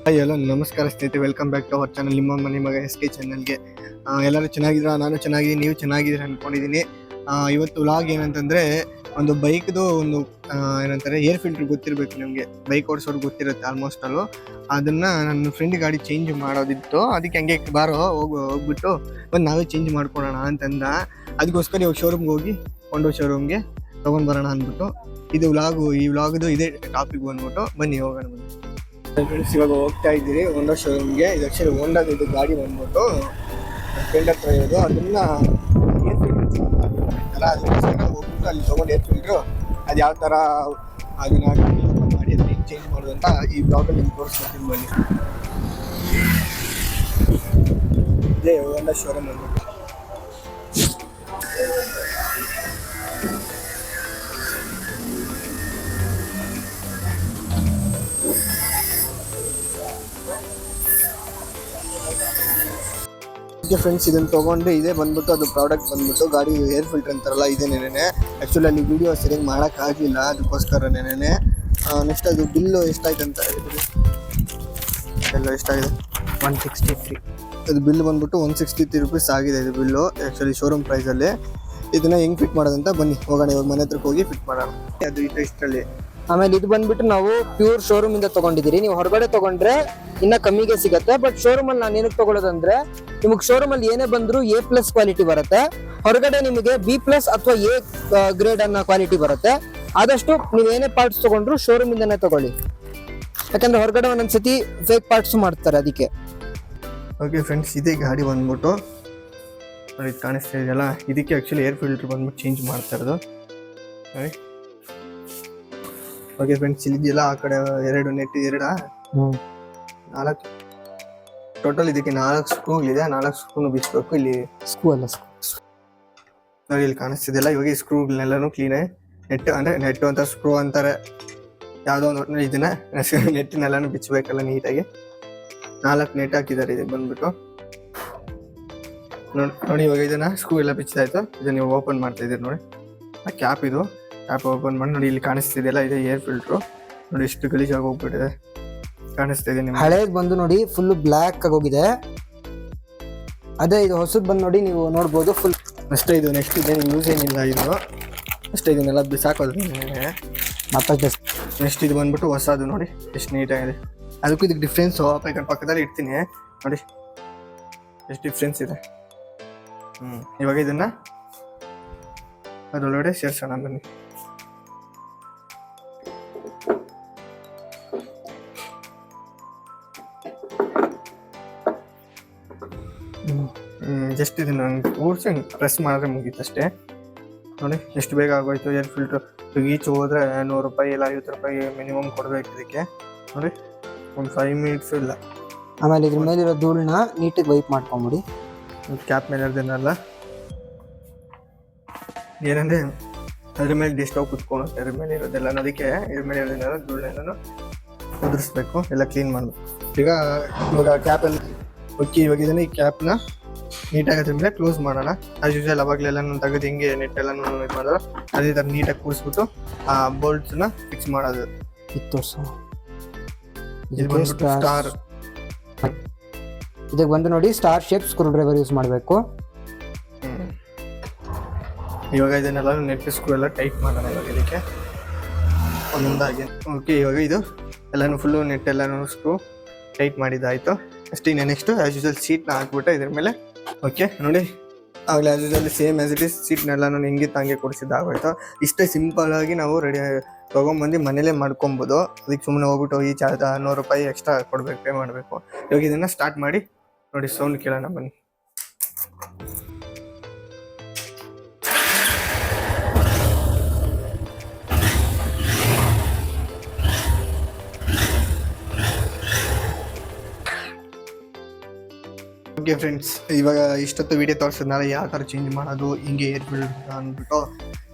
Hi hello ನಮಸ್ಕಾರ ಸ್ನೇಹಿತರೆ, welcome back to our channel, ನಿಮ್ಮ ಮನೆ ಮಗ SK ಚಾನಲ್ಗೆ. ಎಲ್ಲರೂ ಚೆನ್ನಾಗಿದ್ದೀರಾ? ನಾನು ಚೆನ್ನಾಗಿದ್ದೀನಿ, ನೀವು ಚೆನ್ನಾಗಿದ್ದೀರಾ ಅನ್ಕೊಂಡಿದ್ದೀನಿ. ಇವತ್ತು ವ್ಲಾಗ್ ಏನಂತಂದ್ರೆ, ಒಂದು ಬೈಕ್ದು ಒಂದು ಏನಂತಾರೆ ಏರ್ ಫಿಲ್ಟರ್ ಗೊತ್ತಿರಬೇಕು ನಿಮಗೆ. ಬೈಕ್ ಓಡಿಸೋರು ಗೊತ್ತಿರುತ್ತೆ ಆಲ್ಮೋಸ್ಟ್ ಅಲ್ಲೂ. ಅದನ್ನ ನನ್ನ ಫ್ರೆಂಡ್ ಗಾಡಿ ಚೇಂಜ್ ಮಾಡೋದಿತ್ತು, ಅದಕ್ಕೆ ಹಂಗೆ ಬಾರೋ ಹೋಗ್ಬಿಟ್ಟು ಒಂದು ನಾವೇ ಚೇಂಜ್ ಮಾಡ್ಕೊಳೋಣ ಅಂತಂದ. ಅದಕ್ಕೋಸ್ಕರ ಇವಾಗ ಶೋರೂಮ್ಗೆ ಹೋಗಿ ಕೊಂಡು ಶೋರೂಮ್ಗೆ ತೊಗೊಂಡು ಬರೋಣ ಅಂದ್ಬಿಟ್ಟು ಇದು ವ್ಲಾಗು. ಈ ವ್ಲಾಗ್ದು ಇದೇ ಟಾಪಿಕ್ ಬಂದ್ಬಿಟ್ಟು ಬನ್ನಿ ಹೋಗೋಣ. ಫ್ರೆಂಡ್ಸ್, ಇವಾಗ ಹೋಗ್ತಾ ಇದ್ದೀರಿ ಹೋಂಡಾ ಶೋರೂಮ್ಗೆ. ಇದು ಆ್ಯಕ್ಚುಲಿ ಹೋಂಡಾದ ಇದು ಗಾಡಿ ಬಂದ್ಬಿಟ್ಟು ಫ್ರೆಂಡ್ ಹತ್ರ ಇರೋದು. ಅದನ್ನ ಏರ್ ಫಿಲ್ಟ್ರ್ ಅಲ್ಲ, ಅದಕ್ಕೋಸ್ಕರ ಹೋಗ್ಬಿಟ್ಟು ಅಲ್ಲಿ ತೊಗೊಂಡು ಏರ್ ಫಿಲ್ಟ್ರು ಅದು ಯಾವ ಥರ ಅದನ್ನ ಮಾಡಿ ಅದನ್ನ ಚೇಂಜ್ ಮಾಡೋದು ಅಂತ ಈ ಬ್ಲಾಗಲ್ಲಿ ನಿಮ್ಗೆ ತೋರಿಸ್ಕೊಡ್ತೀನಿ ಬನ್ನಿ. ಇದೇ ಹೋಂಡಾ ಶೋರೂಮ್ ಬಂದ್ಬಿಟ್ಟು. ಫ್ರೆಂಡ್ಸ್, ಇದನ್ನು ತೊಗೊಂಡು ಇದೇ ಬಂದ್ಬಿಟ್ಟು ಅದು ಪ್ರಾಡಕ್ಟ್ ಬಂದ್ಬಿಟ್ಟು ಗಾಡಿ ಏರ್ ಫಿಲ್ಟರ್ ಅಂತಾರಲ್ಲ, ಇದೇನೇನೆ. ಆ್ಯಕ್ಚುಲಿ ಅಲ್ಲಿ ವಿಡಿಯೋ ಸರಿಯಾಗಿ ಮಾಡೋಕ್ಕಾಗಲಿಲ್ಲ, ಅದಕ್ಕೋಸ್ಕರನೇನೆ. ನೆಕ್ಸ್ಟ್ ಅದು ಬಿಲ್ಲು ಎಷ್ಟಾಯ್ತು ಅಂತ ಹೇಳಿದ್ರಿ, ಎಲ್ಲ ಎಷ್ಟಾಗಿದೆ? 163. ಅದು ಬಿಲ್ ಬಂದ್ಬಿಟ್ಟು 163 ರೂಪೀಸ್ ಆಗಿದೆ ಇದು ಬಿಲ್ಲು, ಆ್ಯಕ್ಚುಲಿ ಶೋರೂಮ್ ಪ್ರೈಸಲ್ಲಿ. ಇದನ್ನ ಹೆಂಗೆ ಫಿಟ್ ಮಾಡೋದಂತ ಬನ್ನಿ ಹೋಗೋಣ. ಇವಾಗ ಮನೆ ಹತ್ರಕ್ಕೆ ಹೋಗಿ ಫಿಟ್ ಮಾಡೋಣ. ಅದು ಇಷ್ಟರಲ್ಲಿ. ಆಮೇಲೆ ಇದು ಬಂದ್ಬಿಟ್ಟು ನಾವು ಪ್ಯೂರ್ ಶೋರೂಮ್ ಇಂದ ತಗೊಂಡಿದ್ದೀರಿ. ನೀವು ಹೊರಗಡೆ ತಗೊಂಡ್ರೆ ಇನ್ನ ಕಮ್ಮಿಗೆ ಸಿಗುತ್ತೆ. ಬಟ್ ಶೋರೂಮ್ ಅಲ್ಲಿ ನಾನು ಏನಕ್ಕೆ ತಗೊಳ್ಳೋದಂದ್ರೆ, ನಿಮಗೆ ಶೋರೂಮ್ ಅಲ್ಲಿ ಏನೇ ಬಂದ್ರು A+ ಕ್ವಾಲಿಟಿ ಬರುತ್ತೆ. ಹೊರಗಡೆ ನಿಮಗೆ B+ ಅಥವಾ A ಗ್ರೇಡ್ ಅನ್ನೋ ಕ್ವಾಲಿಟಿ ಬರುತ್ತೆ. ಆದಷ್ಟು ನೀವು ಏನೇ ಪಾರ್ಟ್ಸ್ ತಗೊಂಡ್ರು ಶೋರೂಮ್ ಇಂದನೇ ತಗೊಳ್ಳಿ, ಯಾಕಂದ್ರೆ ಹೊರಗಡೆ ಒಂದೊಂದ್ಸತಿ ಫೇಕ್ ಪಾರ್ಟ್ಸ್ ಮಾಡ್ತಾರೆ, ಅದಕ್ಕೆ. ಓಕೆ ಫ್ರೆಂಡ್ಸ್, ಇದೇ ಗಾಡಿ ಬಂದ್ಬಿಟ್ಟು ನೋಡಿ ಕಾಣಿಸ್ತಾ ಇದೆಯಲ್ಲ, ಇದಕ್ಕೆ ಆ್ಯಕ್ಚುಲಿ ಏರ್ ಫಿಲ್ಟರ್ ಬಂದ್ಬಿಟ್ಟು ಚೇಂಜ್ ಮಾಡ್ತಾ ಇರೋದು. ಓಕೆ ಫ್ರೆಂಡ್ಸ್, ಇಲ್ಲಿದೆಯಲ್ಲ ಆ ಕಡೆ ಎರಡು ನೆಟ್, 4 ಟೋಟಲ್ ಇದಕ್ಕೆ 4 ಸ್ಕ್ರೂಗಳಿದೆ. 4 ಸ್ಕ್ರೂನು ಬಿಚ್ಚಬೇಕು. ಇಲ್ಲಿ ನೋಡಿ, ಇಲ್ಲಿ ಕಾಣಿಸ್ತಿದೆಯಲ್ಲ. ಇವಾಗ ಈ ಸ್ಕ್ರೂಗಳನ್ನೆಲ್ಲನೂ ಕ್ಲೀನಾಗಿ ನೆಟ್ಟು ಅಂತ ಸ್ಕ್ರೂ ಅಂತಾರೆ, ಯಾವುದೋ ಒಂದು ಇದನ್ನ ನೆಟ್ಟಿನೆಲ್ಲನೂ ಬಿಚ್ಚಬೇಕಲ್ಲ ನೀಟಾಗಿ. 4 ನೆಟ್ ಹಾಕಿದ್ದಾರೆ ಇದಕ್ಕೆ ಬಂದ್ಬಿಟ್ಟು. ನೋಡಿ ಇವಾಗ ಇದನ್ನ ಸ್ಕ್ರೂ ಎಲ್ಲ ಬಿಚ್ಚಾಯ್ತು. ಇದನ್ನ ನೀವು ಓಪನ್ ಮಾಡ್ತಾ ಇದ್ದೀರಿ ನೋಡಿ. ಆ ಕ್ಯಾಪ್ ಓಪನ್ ಮಾಡಿ ನೋಡಿ, ಇಲ್ಲಿ ಕಾಣಿಸ್ತಿದೆಯಲ್ಲ, ಇದೆ ಏರ್ ಫಿಲ್ಟ್ರು. ನೋಡಿ ಎಷ್ಟು ಗಲೀಜಾಗಿ ಹೋಗ್ಬಿಟ್ಟಿದೆ, ಕಾಣಿಸ್ತಾ ಇದೆ ನಿಮ್ಗೆ. ಹಳೇದ್ ಬಂದು ನೋಡಿ ಫುಲ್ ಬ್ಲ್ಯಾಕ್ ಆಗೋಗಿದೆ. ಅದೇ ಇದು ಹೊಸದ್ ಬಂದು ನೋಡಿ, ನೀವು ನೋಡ್ಬೋದು ಫುಲ್ ಅಷ್ಟೇ. ಇದು ನೆಕ್ಸ್ಟ್ ಇದೇನು ಯೂಸ್ ಏನಿಲ್ಲ ಇದು, ಅಷ್ಟೇ. ಇದನ್ನೆಲ್ಲ ಬಿಸಾಕೋದು. ನೆಕ್ಸ್ಟ್ ಇದು ಬಂದ್ಬಿಟ್ಟು ಹೊಸದು. ನೋಡಿ ಎಷ್ಟು ನೀಟಾಗಿದೆ. ಅದಕ್ಕೂ ಇದಕ್ಕೆ ಡಿಫ್ರೆನ್ಸು ಪಕ್ಕದಲ್ಲಿ ಇಡ್ತೀನಿ ನೋಡಿ, ಎಷ್ಟು ಡಿಫ್ರೆನ್ಸ್ ಇದೆ. ಇವಾಗ ಇದನ್ನ ಅದರೊಳಗಡೆ ಸೇರ್ಸೋಣ ಬನ್ನಿ. ಜಸ್ಟ್ ಇದನ್ನ ಕೂರ್ಸಿ ಪ್ರೆಸ್ ಮಾಡಿದ್ರೆ ಮುಗೀತು ಅಷ್ಟೇ. ನೋಡಿ ಎಷ್ಟು ಬೇಗ ಆಗೋಯ್ತು. ಏರ್ ಫಿಲ್ಟರ್ ಈಚ್ ಹೋದ್ರೆ 100 ರೂಪಾಯಿ ಇಲ್ಲ 50 ರೂಪಾಯಿ ಮಿನಿಮಮ್ ಕೊಡ್ಬೇಕು ಇದಕ್ಕೆ. ನೋಡಿ ಒಂದು 5 ಮಿನಿಟ್ಸು ಇಲ್ಲ. ಆಮೇಲೆ ಇದ್ರ ಮೇಲಿರೋ ಧೂಳನ್ನ ನೀಟಾಗಿ ವೈಪ್ ಮಾಡ್ಕೊಂಬಿಡಿ. ಕ್ಯಾಪ್ ಮೇಲೆ ಇರೋದನ್ನೆಲ್ಲ ಏನಂದ್ರೆ ಅದ್ರ ಮೇಲೆ ಡಿಸ್ಟೋ ಕುತ್ಕೊಳ್ಳುತ್ತೆ. ಅದ್ರ ಮೇಲೆ ಇರೋದೆಲ್ಲ, ಅದಕ್ಕೆ ಇದ್ರ ಮೇಲೆ ಇರೋದನ್ನೆಲ್ಲ ಧೂಳನ್ನೆಲ್ಲ ಉದುರಿಸ್ಬೇಕು, ಎಲ್ಲ ಕ್ಲೀನ್ ಮಾಡಬೇಕು. ಇವಾಗ ಕ್ಯಾಪಲ್ಲಿ ಇವಾಗ ಇದನ್ನ ಈ ಕ್ಯಾಪ್ನ ನೀಟಾಗಿ ಅದ್ರ ಮೇಲೆ ಕ್ಲೋಸ್ ಮಾಡೋಣ. ಆಸ್ ಯೂಶುವಲ್ ಅವಾಗಲೆಲ್ಲ ತೆಗೆದು ಹಿಂಗೆ ನೆಟ್ ಎಲ್ಲ ಇದು ಮಾಡೋದು, ಅದೇ ಥರ ನೀಟಾಗಿ ಕೂರಿಸ್ಬಿಟ್ಟು ಆ ಬೋಲ್ಟ್ಸ್ನ ಫಿಕ್ಸ್ ಮಾಡೋದು. ಇದು ಬಂದ್ಬಿಟ್ಟು ಸ್ಟಾರ್. ಇದಕ್ಕೆ ಬಂದು ನೋಡಿ star shape screw driver use ಮಾಡಬೇಕು. ಇವಾಗ ಇದನ್ನೆಲ್ಲ ನೆಟ್ ಸ್ಕ್ರೂ ಎಲ್ಲ ಟೈಟ್ ಮಾಡೋಣ ಇವಾಗ ಇದಕ್ಕೆ ಒಂದೊಂದಾಗಿ. ಓಕೆ, ಇವಾಗ ಇದು ಎಲ್ಲನೂ ಫುಲ್ಲು ನೆಟ್ ಎಲ್ಲನೂ ಸ್ಕ್ರೂ ಟೈಟ್ ಮಾಡಿದ್ದಾಯಿತು ಅಷ್ಟೇ. ಇನ್ನು ನೆಕ್ಸ್ಟು ಆಸ್ ಯೂಶುವಲ್ ಸೀಟ್ನ ಹಾಕ್ಬಿಟ್ಟು ಇದ್ರ ಮೇಲೆ. ಓಕೆ ನೋಡಿ, ಆಗಲೇ as usual same as it is ಸೀಟ್ನೆಲ್ಲನೂ ಹೆಂಗಿತ್ತು ಹಂಗೆ ಕೊಡಿಸಿದ್ದಾಗೋಯ್ತು. ಇಷ್ಟೇ ಸಿಂಪಲ್ ಆಗಿ ನಾವು ರೆಡಿ ತೊಗೊಂಬಂದು ಮನೇಲೇ ಮಾಡ್ಕೊಬೋದು. ಅದಕ್ಕೆ ಸುಮ್ಮನೆ ಹೋಗ್ಬಿಟ್ಟು ಈ 100 ರೂಪಾಯಿ ಎಕ್ಸ್ಟ್ರಾ ಕೊಡ್ಬೇಕು, ಪೇ ಮಾಡಬೇಕು. ಇವಾಗ ಇದನ್ನು ಸ್ಟಾರ್ಟ್ ಮಾಡಿ ನೋಡಿ, ಸೌಂಡ್ ಕೇಳೋಣ ಬನ್ನಿ. ಓಕೆ ಫ್ರೆಂಡ್ಸ್, ಇವಾಗ ಇಷ್ಟೊತ್ತು ವಿಡಿಯೋ ತೋರಿಸಿದ್ನಾல ಯಾವ ಥರ ಚೇಂಜ್ ಮಾಡೋದು ಹಿಂಗೆ ಏರ್ ಫಿಲ್ಟರ್ ಅಂದ್ಬಿಟ್ಟು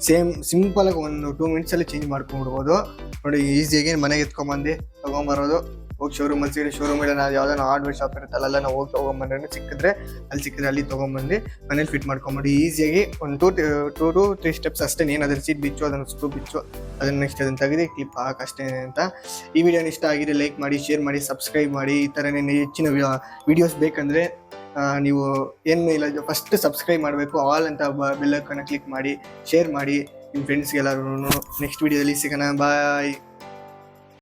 ಸೇಮ್ ಸಿಂಪಲಾಗಿ ಒಂದು 2 ಮಿನಿಟ್ಸಲ್ಲಿ ಚೇಂಜ್ ಮಾಡ್ಕೊಂಡ್ಬಿಡ್ಬೋದು ನೋಡಿ. ಈಸಿಯಾಗಿ ಮನೆಗೆ ಎತ್ಕೊಂಬಂದು ತೊಗೊಂಬರೋದು, ಹೋಗಿ ಶೋರೂಮಲ್ಲಿ ಸಿಗಲಿ, ಶೋರೂಮಲ್ಲಿ ನಾವು ಯಾವ್ದಾನ ಹಾರ್ಡ್ವೇರ್ ಶಾಪ್ ಇರುತ್ತೆ ಅಲ್ಲೆಲ್ಲ ನಾವು ಹೋಗಿ ತೊಗೊಂಬಂದ್ರೆ ಸಿಕ್ಕಿದ್ರೆ ಅಲ್ಲಿ ತೊಗೊಂಬಂದು ಮನೇಲಿ ಫಿಟ್ ಮಾಡ್ಕೊಂಬಿಡಿ ಈಸಿಯಾಗಿ. ಒಂದು 2 to 3 ಸ್ಟೆಪ್ಸ್ ಅಷ್ಟೇ. ಏನು ಅದ್ರ ಸೀಟ್ ಬಿಚ್ಚು, ಅದನ್ನು ಸ್ಕ್ರೂ ಬಿಚ್ಚು, ಅದನ್ನು ನೆಕ್ಸ್ಟ್ ಅದನ್ನು ತೆಗೆದು ಕ್ಲಿಪ್ ಹಾಕಷ್ಟೇ ಅಂತ. ಈ ವಿಡಿಯೋನ ಇಷ್ಟ ಆಗಿದೆ ಲೈಕ್ ಮಾಡಿ, ಶೇರ್ ಮಾಡಿ, ಸಬ್ಸ್ಕ್ರೈಬ್ ಮಾಡಿ. ಈ ಥರನೇ ಹೆಚ್ಚಿನ ವಿಡಿಯೋಸ್ ಬೇಕಂದರೆ ನೀವು ಏನು ಇಲ್ಲ, ಫಸ್ಟ್ ಸಬ್ಸ್ಕ್ರೈಬ್ ಮಾಡಬೇಕು, ಆಲ್ ಅಂತ ಬೆಲ್ ಐಕಾನ್ ಕ್ಲಿಕ್ ಮಾಡಿ, ಶೇರ್ ಮಾಡಿ ನಿಮ್ಮ ಫ್ರೆಂಡ್ಸ್ಗೆಲ್ಲರೂ. ನೆಕ್ಸ್ಟ್ ವಿಡಿಯೋದಲ್ಲಿ ಸಿಗೋಣ, ಬಾಯ್.